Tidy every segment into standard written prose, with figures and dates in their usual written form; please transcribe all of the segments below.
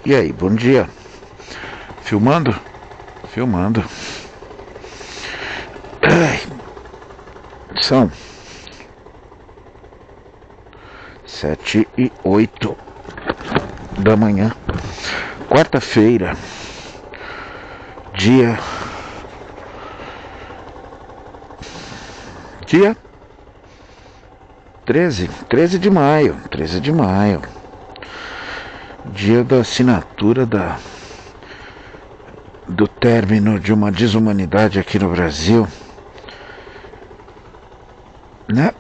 E aí, bom dia. Filmando? Filmando. Ai, são 7h08 da manhã, quarta-feira, dia 13 de maio, dia da assinatura do término de uma desumanidade aqui no Brasil, né?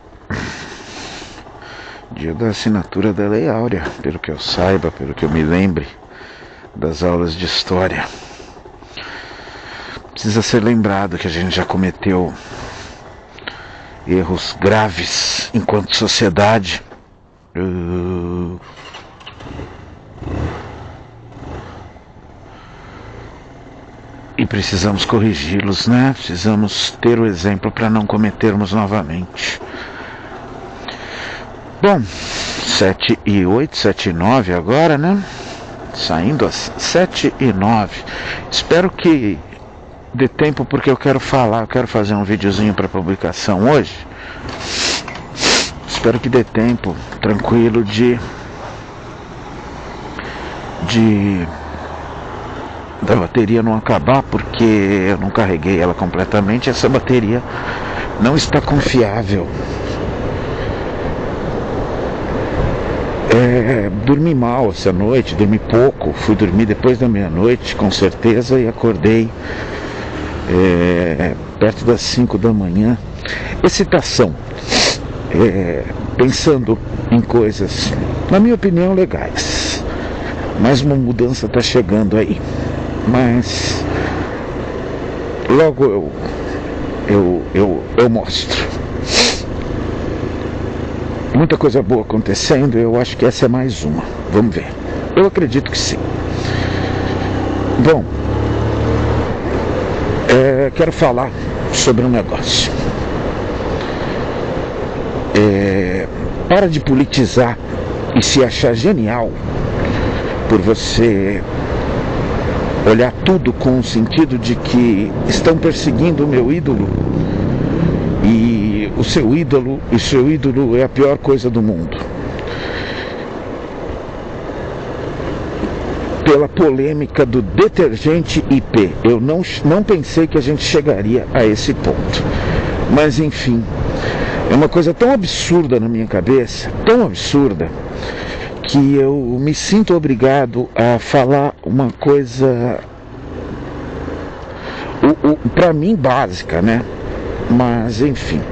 Dia da assinatura da Lei Áurea, pelo que eu saiba, pelo que eu me lembre das aulas de história. Precisa ser lembrado que a gente já cometeu erros graves enquanto sociedade. E precisamos corrigi-los, né? Precisamos ter o exemplo para não cometermos novamente. Bom, 7h08, 7h09 agora, né? Saindo às 7h09. Espero que dê tempo, porque eu quero fazer um videozinho para publicação hoje. Espero que dê tempo, tranquilo, da bateria não acabar, porque eu não carreguei ela completamente. Essa bateria não está confiável. Dormi mal essa noite, dormi pouco, fui dormir depois da meia-noite, com certeza, e acordei perto das 5 da manhã. Excitação, pensando em coisas, na minha opinião, legais. Mas uma mudança está chegando aí. Mas logo eu mostro. Muita coisa boa acontecendo, eu acho que essa é mais uma. Vamos ver. Eu acredito que sim. Bom, quero falar sobre um negócio. Para de politizar e se achar genial por você olhar tudo com o sentido de que estão perseguindo o meu ídolo e o seu ídolo é a pior coisa do mundo. Pela polêmica do detergente IP, eu não pensei que a gente chegaria a esse ponto, mas enfim, é uma coisa tão absurda na minha cabeça, tão absurda, que eu me sinto obrigado a falar uma coisa, para mim, básica, né? Mas, enfim,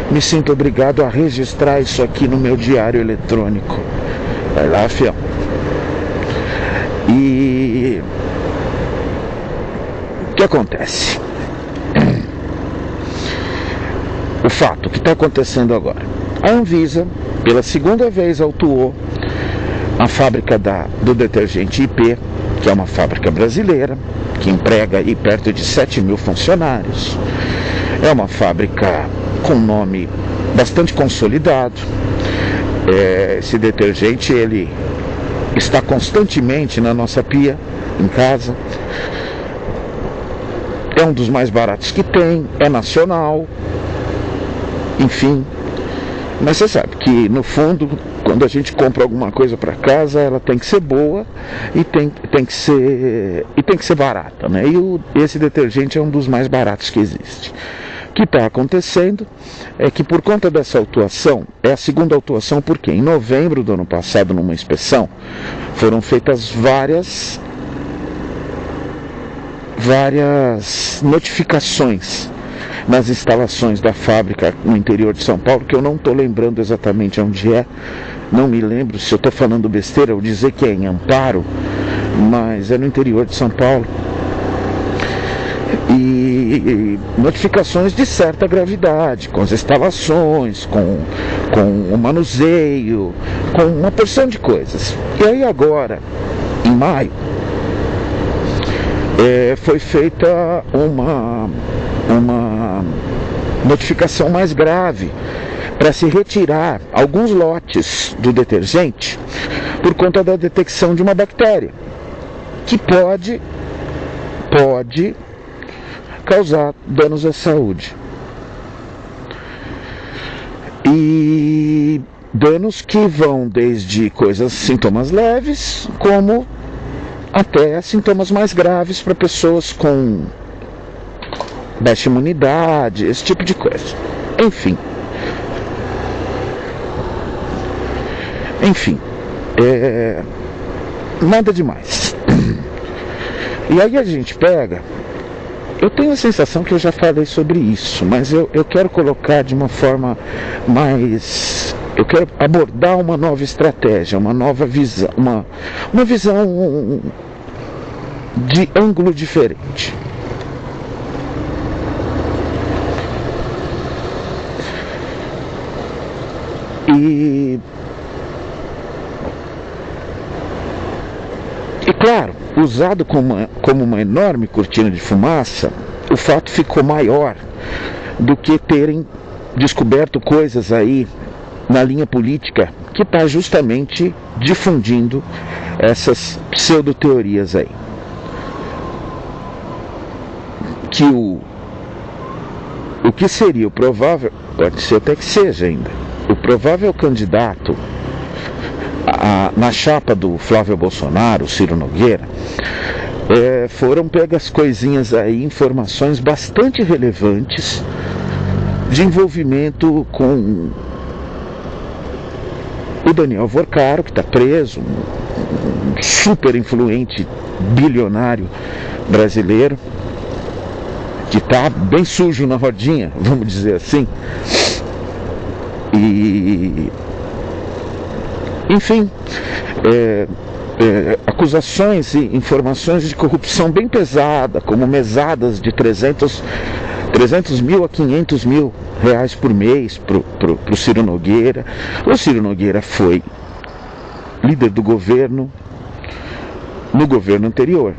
me sinto obrigado a registrar isso aqui no meu diário eletrônico. Vai lá, fião. E o que acontece? O fato que está acontecendo agora. A Anvisa, pela segunda vez, autuou a fábrica do detergente IP, que é uma fábrica brasileira, que emprega aí perto de 7.000 funcionários. É uma fábrica com nome bastante consolidado. Esse detergente, ele está constantemente na nossa pia, em casa. É um dos mais baratos que tem, é nacional, enfim. Mas você sabe que, no fundo, quando a gente compra alguma coisa para casa, ela tem que ser boa e tem que ser barata, né? E esse detergente é um dos mais baratos que existe. O que está acontecendo é que, por conta dessa autuação, é a segunda autuação, porque em novembro do ano passado, numa inspeção, foram feitas várias notificações nas instalações da fábrica no interior de São Paulo, que eu não estou lembrando exatamente onde é, não me lembro se eu estou falando besteira ou dizer que é em Amparo, mas é no interior de São Paulo. E notificações de certa gravidade, com as instalações, com o manuseio, com uma porção de coisas. E aí agora, em maio, foi feita uma notificação mais grave para se retirar alguns lotes do detergente por conta da detecção de uma bactéria. que pode causar danos à saúde. E danos que vão desde sintomas leves, como até sintomas mais graves para pessoas com baixa imunidade, esse tipo de coisa. Enfim, nada demais. E aí a gente pega, eu tenho a sensação que eu já falei sobre isso, mas eu quero colocar de uma forma mais... Eu quero abordar uma nova estratégia, uma nova visão, uma visão de ângulo diferente. E claro, usado como uma enorme cortina de fumaça, o fato ficou maior do que terem descoberto coisas aí na linha política que está justamente difundindo essas pseudo-teorias aí. Que o que seria o provável, pode ser até que seja ainda, o provável candidato na chapa do Flávio Bolsonaro, Ciro Nogueira, foram pegas coisinhas aí, informações bastante relevantes de envolvimento com o Daniel Vorcaro, que está preso, um super influente bilionário brasileiro, que está bem sujo na rodinha, vamos dizer assim. E enfim, acusações e informações de corrupção bem pesada, como mesadas de 300 mil a 500 mil reais por mês para o Ciro Nogueira. O Ciro Nogueira foi líder do governo no governo anterior.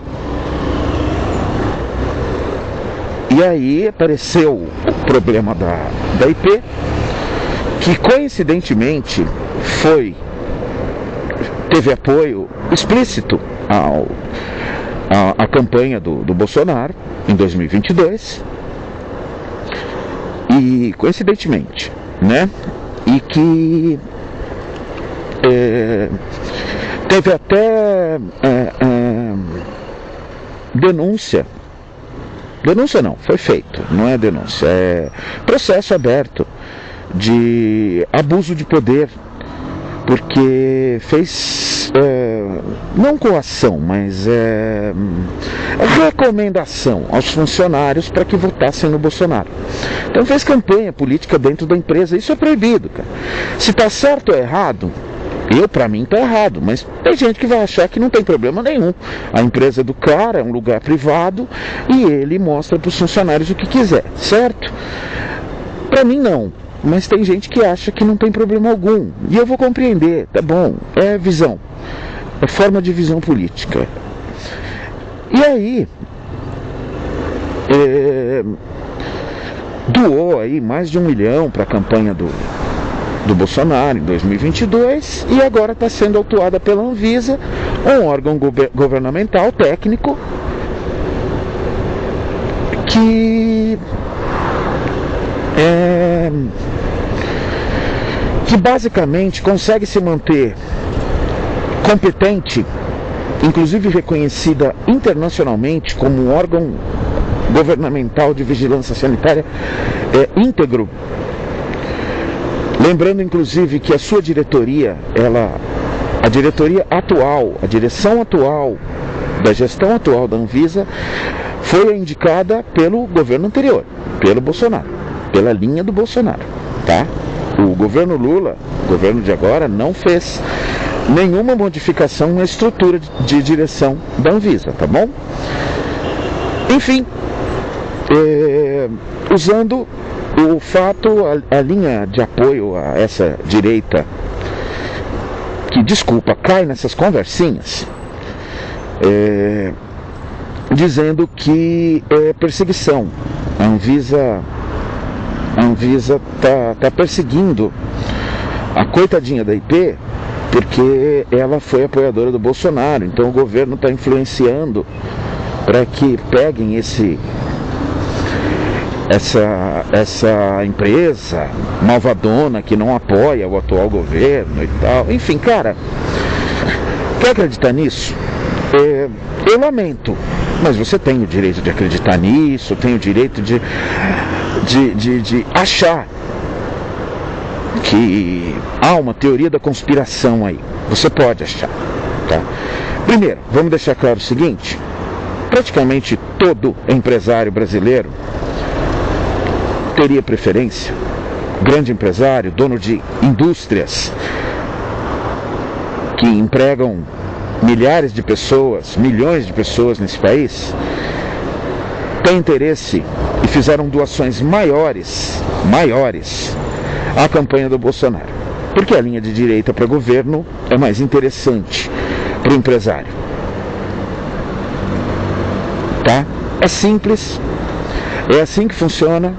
E aí apareceu o problema da IP, que coincidentemente teve apoio explícito à campanha do Bolsonaro em 2022, e coincidentemente, né? E que teve até denúncia não, foi feito, não é denúncia, é processo aberto de abuso de poder, porque fez, não coação, mas recomendação aos funcionários para que votassem no Bolsonaro. Então fez campanha política dentro da empresa. Isso é proibido, cara. Se está certo ou errado, para mim está errado, mas tem gente que vai achar que não tem problema nenhum. A empresa do cara é um lugar privado e ele mostra para os funcionários o que quiser, certo? Para mim não. Mas tem gente que acha que não tem problema algum. E eu vou compreender, tá bom, é visão. É forma de visão política. E aí, doou aí mais de 1 milhão para a campanha do Bolsonaro em 2022, e agora está sendo autuada pela Anvisa, um órgão governamental técnico que basicamente consegue se manter competente, inclusive reconhecida internacionalmente como um órgão governamental de vigilância sanitária íntegro. Lembrando inclusive que a sua diretoria, a diretoria atual, a direção atual, da gestão atual da Anvisa, foi indicada pelo governo anterior, pelo Bolsonaro, pela linha do Bolsonaro, tá? O governo Lula, o governo de agora, não fez nenhuma modificação na estrutura de direção da Anvisa, tá bom? Enfim, usando o fato, a linha de apoio a essa direita, que, desculpa, cai nessas conversinhas, dizendo que é perseguição. A Anvisa tá perseguindo a coitadinha da IP, porque ela foi apoiadora do Bolsonaro. Então o governo está influenciando para que peguem essa empresa malvadona que não apoia o atual governo e tal. Enfim, cara, quer acreditar nisso? Eu lamento, mas você tem o direito de acreditar nisso, tem o direito de achar que há uma teoria da conspiração aí. Você pode achar, tá? Primeiro, vamos deixar claro o seguinte: praticamente todo empresário brasileiro teria preferência, grande empresário, dono de indústrias que empregam milhares de pessoas, milhões de pessoas nesse país, tem interesse e fizeram doações maiores à campanha do Bolsonaro, porque a linha de direita para governo é mais interessante para o empresário, tá? É simples, é assim que funciona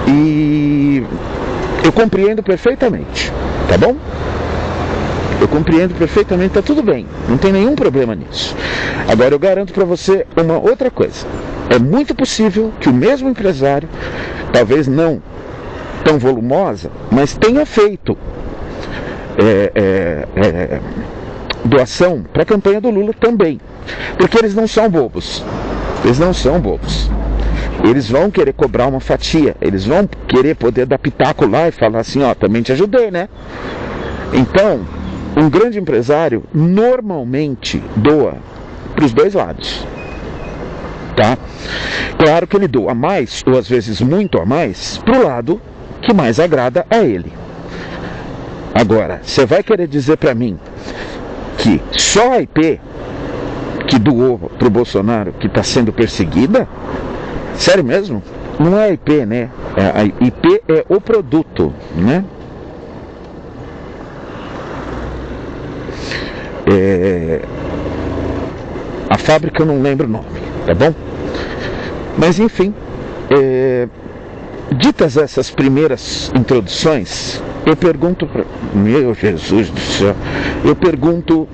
e eu compreendo perfeitamente, tá bom? Eu compreendo perfeitamente, tá tudo bem, não tem nenhum problema nisso. Agora eu garanto para você uma outra coisa: é muito possível que o mesmo empresário, talvez não tão volumosa, mas tenha feito doação para a campanha do Lula também, porque eles não são bobos, eles vão querer cobrar uma fatia, eles vão querer poder dar pitaco lá e falar assim, ó, também te ajudei, né? Então, um grande empresário normalmente doa para os dois lados, tá? Claro que ele doa mais, ou às vezes muito a mais, para o lado que mais agrada a ele. Agora, você vai querer dizer para mim que só a IP que doou para o Bolsonaro que está sendo perseguida? Sério mesmo? Não é a IP, né? A IP é o produto, né? A fábrica eu não lembro o nome, tá bom? Mas enfim, ditas essas primeiras introduções, eu pergunto, meu Jesus do céu, eu pergunto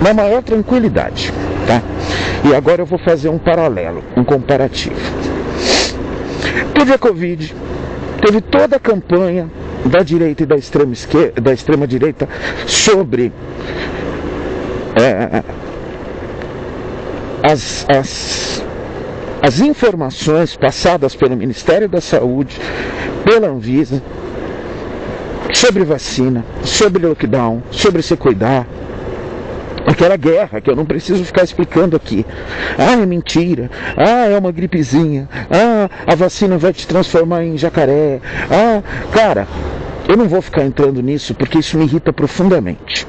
na maior tranquilidade, tá? E agora eu vou fazer um paralelo, um comparativo. Teve a Covid, teve toda a campanha da direita e da extrema direita sobre as informações passadas pelo Ministério da Saúde, pela Anvisa, sobre vacina, sobre lockdown, sobre se cuidar. Aquela guerra que eu não preciso ficar explicando aqui. Ah, é mentira. Ah, é uma gripezinha. Ah, a vacina vai te transformar em jacaré. Ah, cara, eu não vou ficar entrando nisso porque isso me irrita profundamente.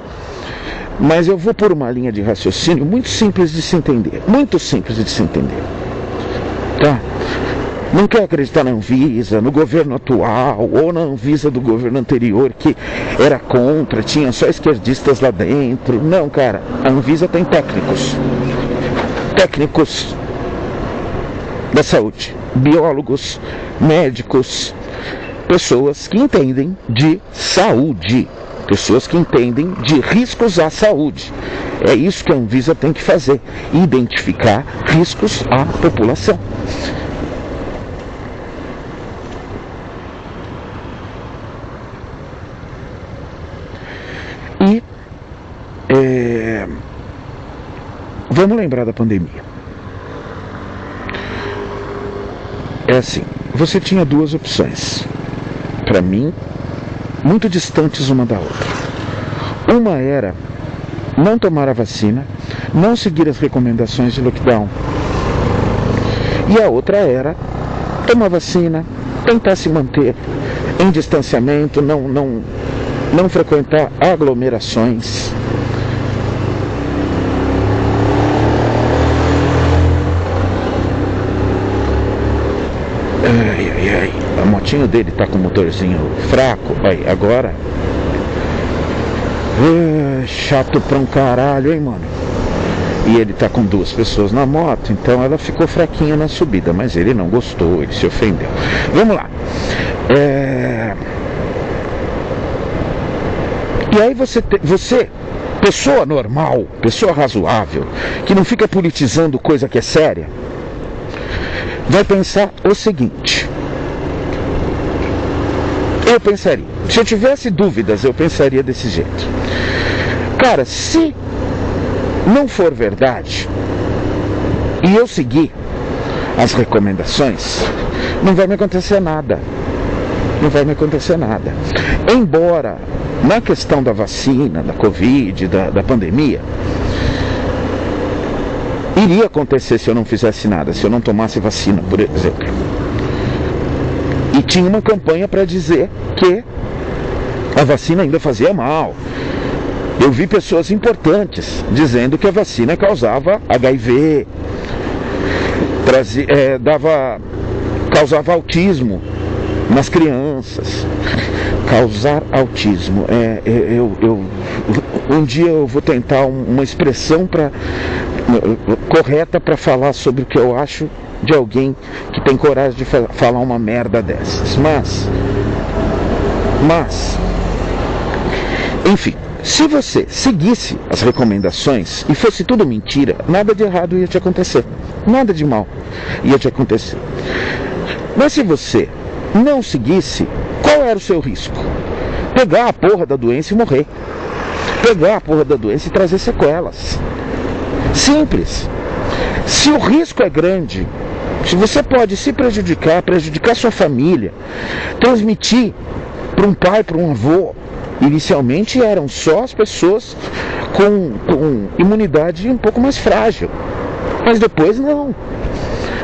Mas eu vou por uma linha de raciocínio muito simples de se entender. Muito simples de se entender. Tá? Não quer acreditar na Anvisa, no governo atual, ou na Anvisa do governo anterior, que era contra, tinha só esquerdistas lá dentro. Não, cara, a Anvisa tem técnicos da saúde, biólogos, médicos, pessoas que entendem de saúde, pessoas que entendem de riscos à saúde. É isso que a Anvisa tem que fazer, identificar riscos à população. E vamos lembrar da pandemia. É assim, você tinha duas opções, para mim, muito distantes uma da outra. Uma era não tomar a vacina, não seguir as recomendações de lockdown. E a outra era tomar vacina, tentar se manter em distanciamento, não frequentar aglomerações. Ai, a motinho dele tá com o motorzinho fraco. Aí, agora. Chato pra um caralho, hein, mano? E ele tá com duas pessoas na moto, então ela ficou fraquinha na subida, mas ele não gostou, ele se ofendeu. Vamos lá. E aí você, pessoa normal, pessoa razoável, que não fica politizando coisa que é séria, vai pensar o seguinte. Eu pensaria, se eu tivesse dúvidas, eu pensaria desse jeito. Cara, se não for verdade e eu seguir as recomendações, não vai me acontecer nada. Não vai me acontecer nada. Embora, na questão da vacina, da Covid, da pandemia, iria acontecer se eu não fizesse nada, se eu não tomasse vacina, por exemplo. E tinha uma campanha para dizer que a vacina ainda fazia mal. Eu vi pessoas importantes dizendo que a vacina causava HIV, causava autismo nas crianças. Causar autismo. Um dia eu vou tentar uma expressão correta para falar sobre o que eu acho de alguém que tem coragem de falar uma merda dessas. Mas, enfim, se você seguisse as recomendações e fosse tudo mentira, nada de errado ia te acontecer. Nada de mal ia te acontecer. Mas se você não seguisse, qual era o seu risco? Pegar a porra da doença e morrer. Pegar a porra da doença e trazer sequelas. Simples. Se o risco é grande, se você pode se prejudicar sua família, transmitir para um pai, para um avô. Inicialmente eram só as pessoas com imunidade um pouco mais frágil. Mas depois não.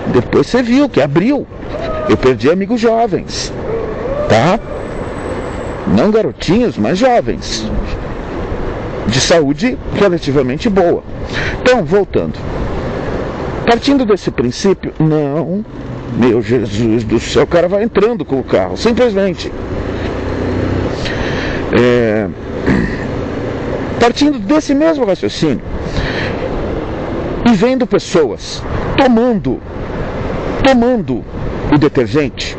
Depois você viu que abriu. Eu perdi amigos jovens, tá? Não garotinhos, mas jovens. De saúde relativamente boa. Então, voltando. Partindo desse princípio, não, meu Jesus do céu, o cara vai entrando com o carro, simplesmente. Partindo desse mesmo raciocínio e vendo pessoas tomando o detergente,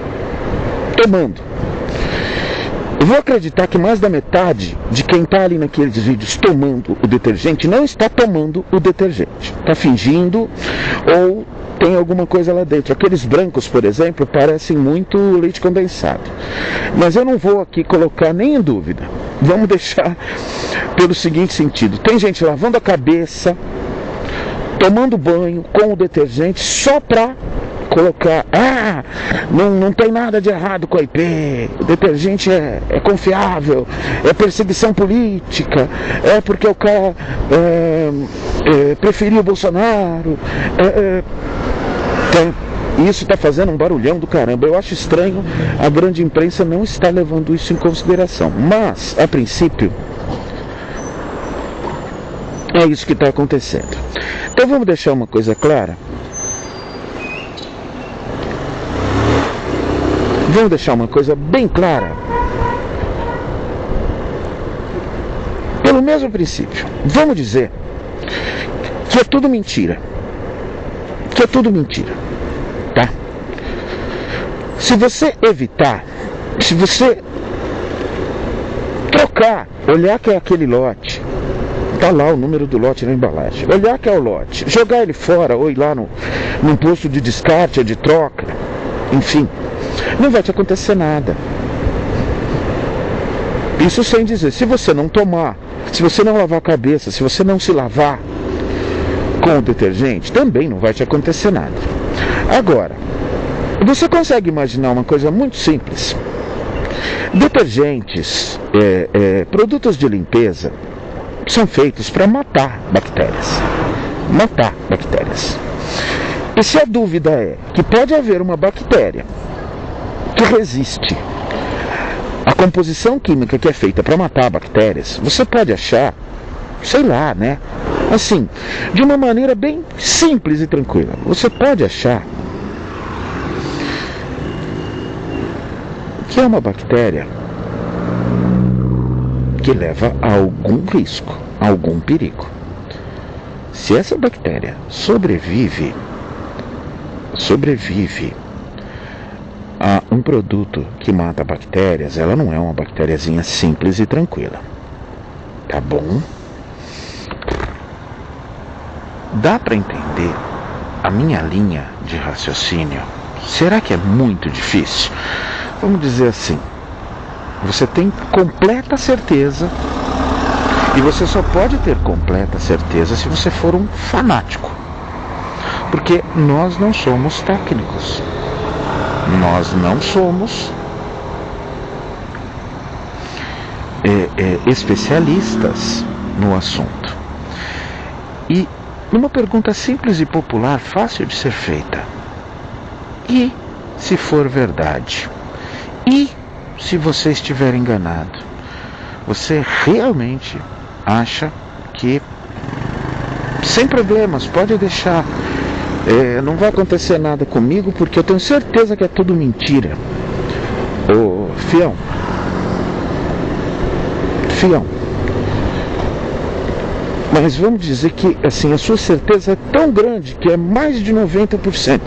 eu vou acreditar que mais da metade de quem está ali naqueles vídeos tomando o detergente não está tomando o detergente, está fingindo ou tem alguma coisa lá dentro. Aqueles brancos, por exemplo, parecem muito leite condensado. Mas eu não vou aqui colocar nem em dúvida. Vamos deixar pelo seguinte sentido. Tem gente lavando a cabeça, tomando banho com o detergente só para colocar, não tem nada de errado com a IP, o detergente é confiável, é perseguição política, é porque o cara preferiu o Bolsonaro, isso está fazendo um barulhão do caramba. Eu acho estranho a grande imprensa não estar levando isso em consideração, mas a princípio é isso que está acontecendo. Então vamos deixar uma coisa clara. Vamos deixar uma coisa bem clara. Pelo mesmo princípio, vamos dizer que é tudo mentira. Que é tudo mentira, tá? Se você evitar, se você trocar, olhar que é aquele lote, tá lá o número do lote na embalagem, olhar que é o lote, jogar ele fora ou ir lá num posto de descarte ou de troca, enfim, não vai te acontecer nada. Isso sem dizer, se você não tomar, se você não lavar a cabeça, se você não se lavar com o detergente, também não vai te acontecer nada. Agora, você consegue imaginar uma coisa muito simples. Detergentes, produtos de limpeza, são feitos para matar bactérias. Matar bactérias. E se a dúvida é que pode haver uma bactéria que resiste à composição química que é feita para matar bactérias, você pode achar, sei lá, né? Assim, de uma maneira bem simples e tranquila, você pode achar que é uma bactéria que leva a algum risco, a algum perigo. Se essa bactéria sobrevive a um produto que mata bactérias, ela não é uma bactériazinha simples e tranquila. Tá bom. Dá para entender a minha linha de raciocínio? Será que é muito difícil? Vamos dizer assim, você tem completa certeza, e você só pode ter completa certeza se você for um fanático, porque nós não somos técnicos, nós não somos especialistas no assunto. E uma pergunta simples e popular, fácil de ser feita: e se for verdade? E se você estiver enganado? Você realmente acha que, sem problemas, pode deixar, não vai acontecer nada comigo porque eu tenho certeza que é tudo mentira? Ô, fião, mas vamos dizer que assim, a sua certeza é tão grande que é mais de 90%.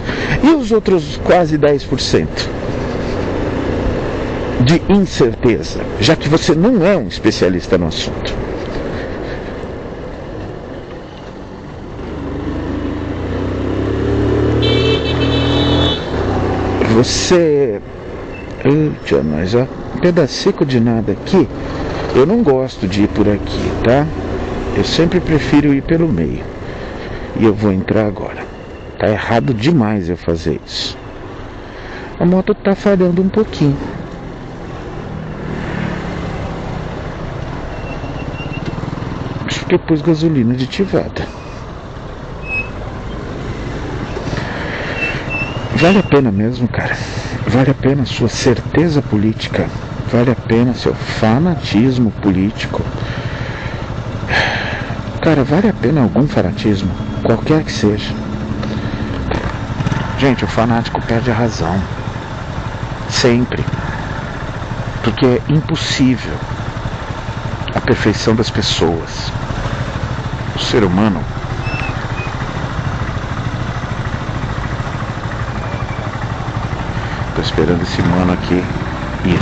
E os outros quase 10% de incerteza, já que você não é um especialista no assunto? Você... Eita, mas ó, um pedacinho de nada aqui. Eu não gosto de ir por aqui, tá? Eu sempre prefiro ir pelo meio. E eu vou entrar agora. Tá errado demais eu fazer isso. A moto tá falhando um pouquinho. Acho que eu pus gasolina aditivada. Vale a pena mesmo, cara. Vale a pena a sua certeza política. Vale a pena seu fanatismo político. Cara, vale a pena algum fanatismo, qualquer que seja. Gente, o fanático perde a razão. Sempre. Porque é impossível a perfeição das pessoas. O ser humano tô esperando esse mano aqui ir.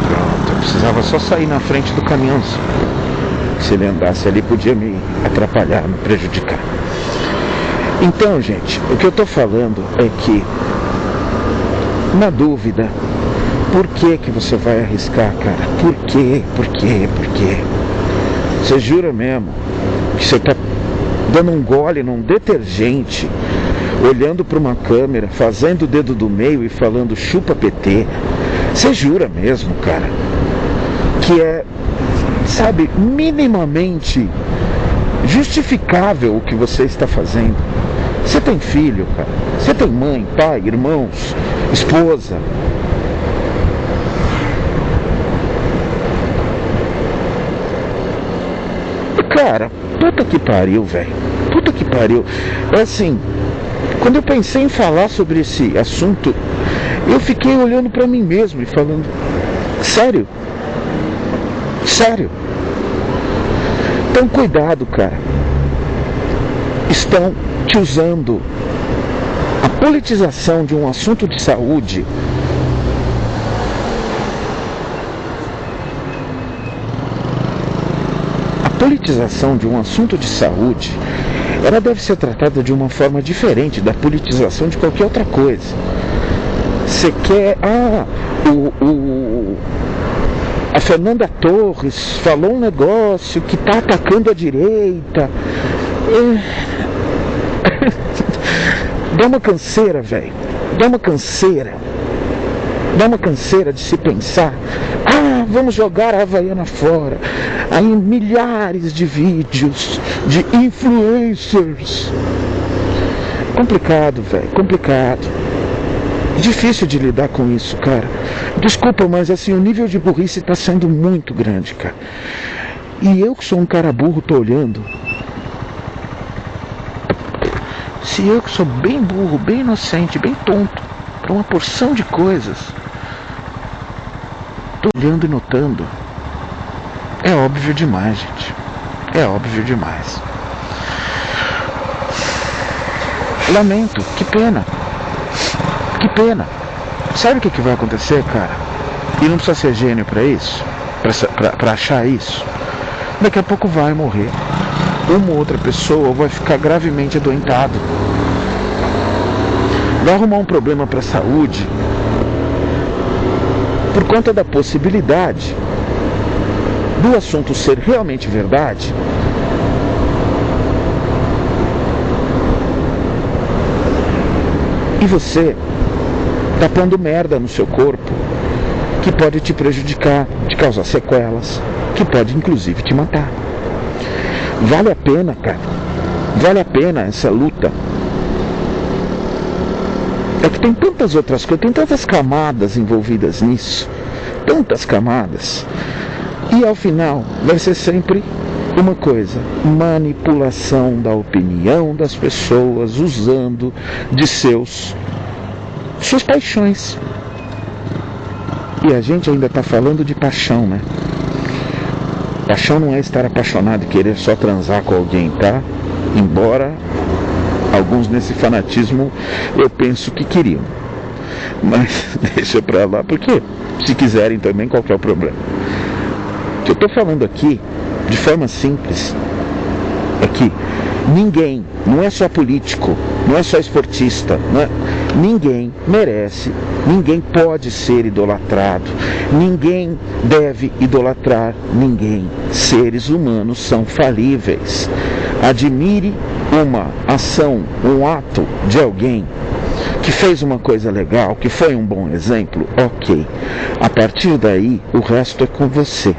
Pronto, eu precisava só sair na frente do caminhãozinho. Se ele andasse ali podia me atrapalhar, me prejudicar. Então, gente, o que eu tô falando é que, na dúvida, por que que você vai arriscar, cara? Por quê? Por quê? Por quê? Você jura mesmo que você tá dando um gole num detergente, olhando para uma câmera, fazendo o dedo do meio e falando chupa PT? Você jura mesmo, cara, que é, sabe, minimamente justificável o que você está fazendo? Você tem filho, cara? Você tem mãe, pai, irmãos, esposa? Cara, puta que pariu, velho. Puta que pariu. É assim, quando eu pensei em falar sobre esse assunto, eu fiquei olhando pra mim mesmo e falando: sério? Sério? Então cuidado, cara. Estão te usando a politização de um assunto de saúde politização de um assunto de saúde, ela deve ser tratada de uma forma diferente da politização de qualquer outra coisa. Você quer... a Fernanda Torres falou um negócio que está atacando a direita. Dá uma canseira, velho. Dá uma canseira. Dá uma canseira de se pensar: vamos jogar a Havaiana fora. Aí milhares de vídeos de influencers. Complicado, velho, complicado. Difícil de lidar com isso, cara. Desculpa, mas assim, o nível de burrice está sendo muito grande, cara. E eu que sou um cara burro, tô olhando. Se eu que sou bem burro, bem inocente, bem tonto para uma porção de coisas, tô olhando e notando, é óbvio demais, gente. É óbvio demais. Lamento, que pena. Que pena. Sabe o que vai acontecer, cara? E não precisa ser gênio pra isso. para achar isso, daqui a pouco vai morrer. Uma ou outra pessoa vai ficar gravemente adoentado, vai arrumar um problema para a saúde por conta da possibilidade do assunto ser realmente verdade. E você está pondo merda no seu corpo que pode te prejudicar, te causar sequelas, que pode inclusive te matar. Vale a pena, cara. Vale a pena essa luta. É que tem tantas outras coisas, tem tantas camadas envolvidas nisso, tantas camadas. E ao final vai ser sempre uma coisa: manipulação da opinião das pessoas, usando de suas paixões. E a gente ainda está falando de paixão, né? Paixão não é estar apaixonado e querer só transar com alguém, tá? Embora alguns nesse fanatismo eu penso que queriam. Mas deixa pra lá, porque se quiserem também, qual que é o problema? O que eu estou falando aqui, de forma simples, é que ninguém, não é só político, não é só esportista, ninguém merece, ninguém pode ser idolatrado, ninguém deve idolatrar ninguém. Seres humanos são falíveis. Admire uma ação, um ato de alguém que fez uma coisa legal, que foi um bom exemplo, ok. A partir daí, o resto é com você.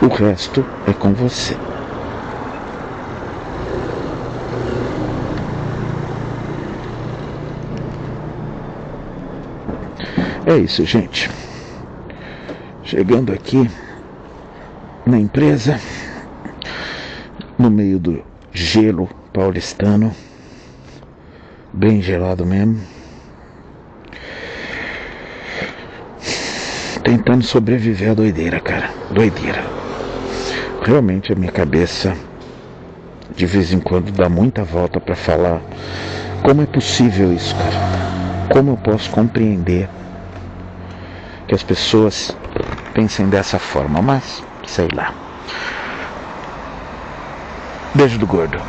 O resto é com você. É isso, gente. Chegando aqui na empresa, no meio do gelo paulistano, bem gelado mesmo, tentando sobreviver à doideira, cara. Doideira. Realmente a minha cabeça de vez em quando dá muita volta para falar como é possível isso, cara. Como eu posso compreender que as pessoas pensem dessa forma, mas sei lá. Beijo do gordo.